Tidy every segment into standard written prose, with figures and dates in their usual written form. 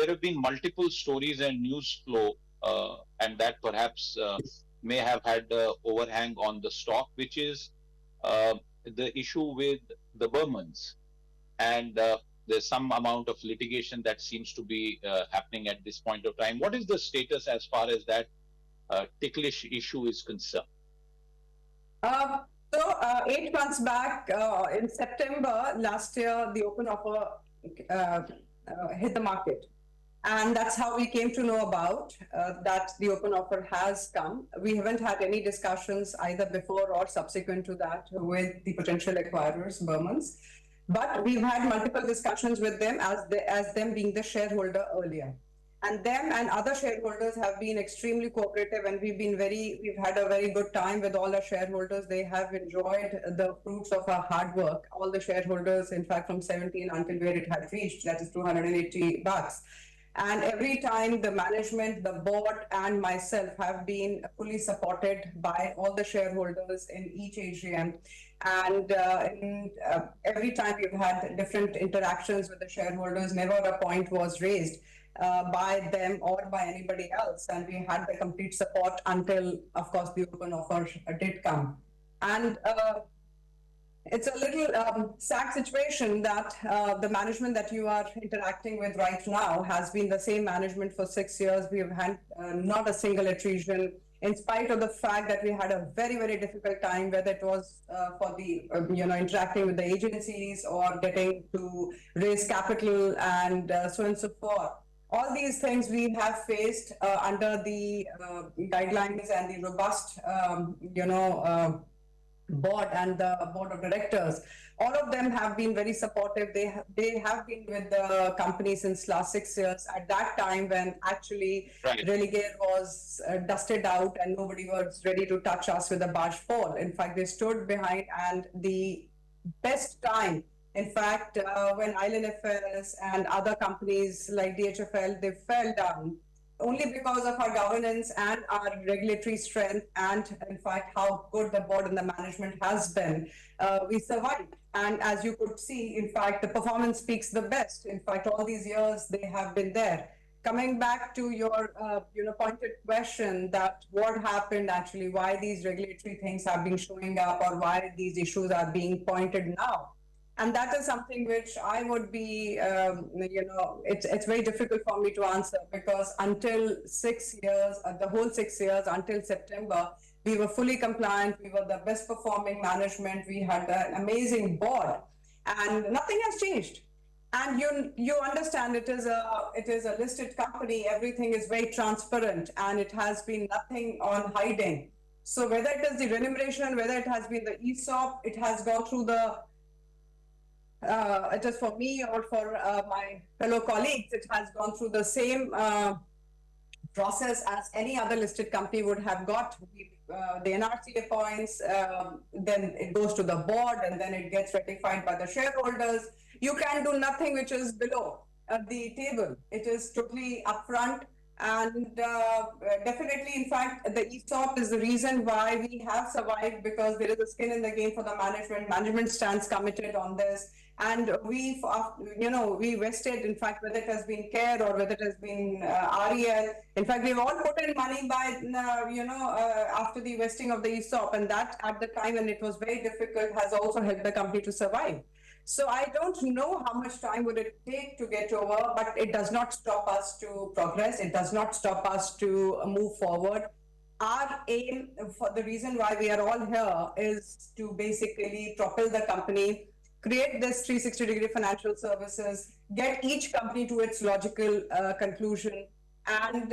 have been multiple stories and news flow, and that perhaps may have had overhang on the stock, which is the issue with the Burmans. And there's some amount of litigation that seems to be happening at this point of time. What is the status as far as that ticklish issue is concerned? Uh, 8 months back, in September last year, the open offer hit the market. And that's how we came to know about that the open offer has come. We haven't had any discussions either before or subsequent to that with the potential acquirers, Burmans. But we've had multiple discussions with them as them being the shareholder earlier. And them and other shareholders have been extremely cooperative, and we've had a very good time with all our shareholders. They have enjoyed the fruits of our hard work. All the shareholders, in fact, from 17 until where it had reached, that is $280. And every time the management, the board, and myself have been fully supported by all the shareholders in each AGM. And every time we've had different interactions with the shareholders, never a point was raised by them or by anybody else. And we had the complete support until, of course, the open offer did come. And it's a little sad situation that the management that you are interacting with right now has been the same management for 6 years. We have had not a single attrition, in spite of the fact that we had a very, very difficult time, whether it was for the, interacting with the agencies or getting to raise capital and so on and so forth. All these things we have faced under the guidelines and the robust, board and the board of directors. All of them have been very supportive. They have been with the company since last 6 years. At that time, when actually Religare was dusted out and nobody was ready to touch us with a barge pole. In fact, they stood behind, and the best time. In fact, when Island FS and other companies like DHFL, they fell down only because of our governance and our regulatory strength, and in fact how good the board and the management has been, we survived. And as you could see, in fact, the performance speaks the best. In fact, all these years they have been there. Coming back to your pointed question, that what happened actually, why these regulatory things have been showing up, or why these issues are being pointed now. And that is something which I would be, it's very difficult for me to answer, because until 6 years, the whole 6 years until September, we were fully compliant. We were the best performing management. We had an amazing board, and nothing has changed. And you understand, it is a listed company. Everything is very transparent, and it has been nothing on hiding. So whether it is the remuneration, whether it has been the ESOP, it has gone through the it is for me or for my fellow colleagues, it has gone through the same process as any other listed company would have got. The NRC appoints, then it goes to the board, and then it gets ratified by the shareholders. You can do nothing which is below the table. It is totally upfront. And definitely, in fact, the ESOP is the reason why we have survived, because there is a skin in the game for the management. Management stands committed on this. And we vested, in fact, whether it has been CARE or whether it has been REL. In fact, we've all put in money by, after the vesting of the ESOP. And that, at the time when it was very difficult, has also helped the company to survive. So I don't know how much time would it take to get over, but it does not stop us to progress. It does not stop us to move forward. Our aim, for the reason why we are all here, is to basically propel the company, create this 360-degree financial services, get each company to its logical conclusion. And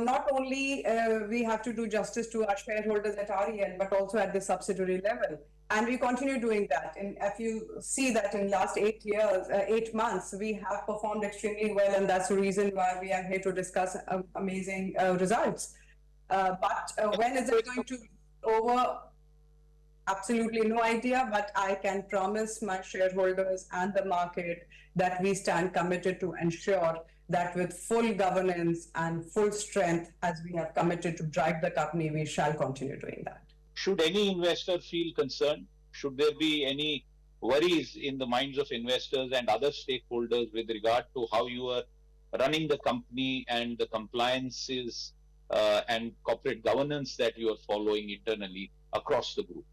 not only we have to do justice to our shareholders at REL, but also at the subsidiary level. And we continue doing that. And if you see that in last 8 months, we have performed extremely well. And that's the reason why we are here to discuss amazing results. But when is it going to be over? Absolutely no idea, but I can promise my shareholders and the market that we stand committed to ensure that with full governance and full strength, as we have committed to drive the company, we shall continue doing that. Should any investor feel concerned? Should there be any worries in the minds of investors and other stakeholders with regard to how you are running the company and the compliances and corporate governance that you are following internally across the group?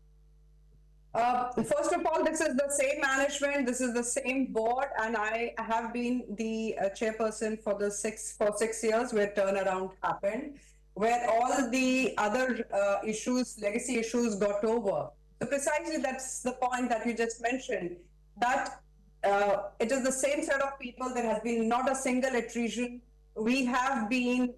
First of all, this is the same management, this is the same board, and I have been the chairperson for 6 years where turnaround happened, where all the other issues, legacy issues, got over. So precisely that's the point that you just mentioned, that it is the same set of people. There has been not a single attrition. We have been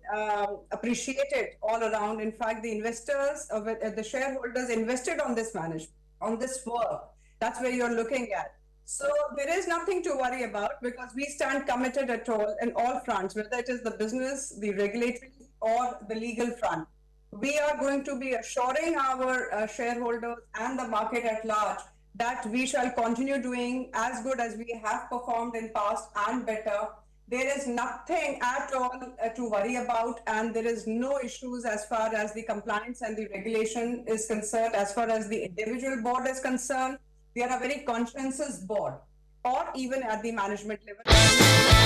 appreciated all around. In fact, the investors, the shareholders invested on this management, on this work. That's where you're looking at. So there is nothing to worry about because we stand committed at all in all fronts, whether it is the business, the regulatory, or the legal front. We are going to be assuring our shareholders and the market at large that we shall continue doing as good as we have performed in past and better. There is nothing at all to worry about, and there is no issues as far as the compliance and the regulation is concerned. As far as the individual board is concerned, we are a very conscientious board, or even at the management level.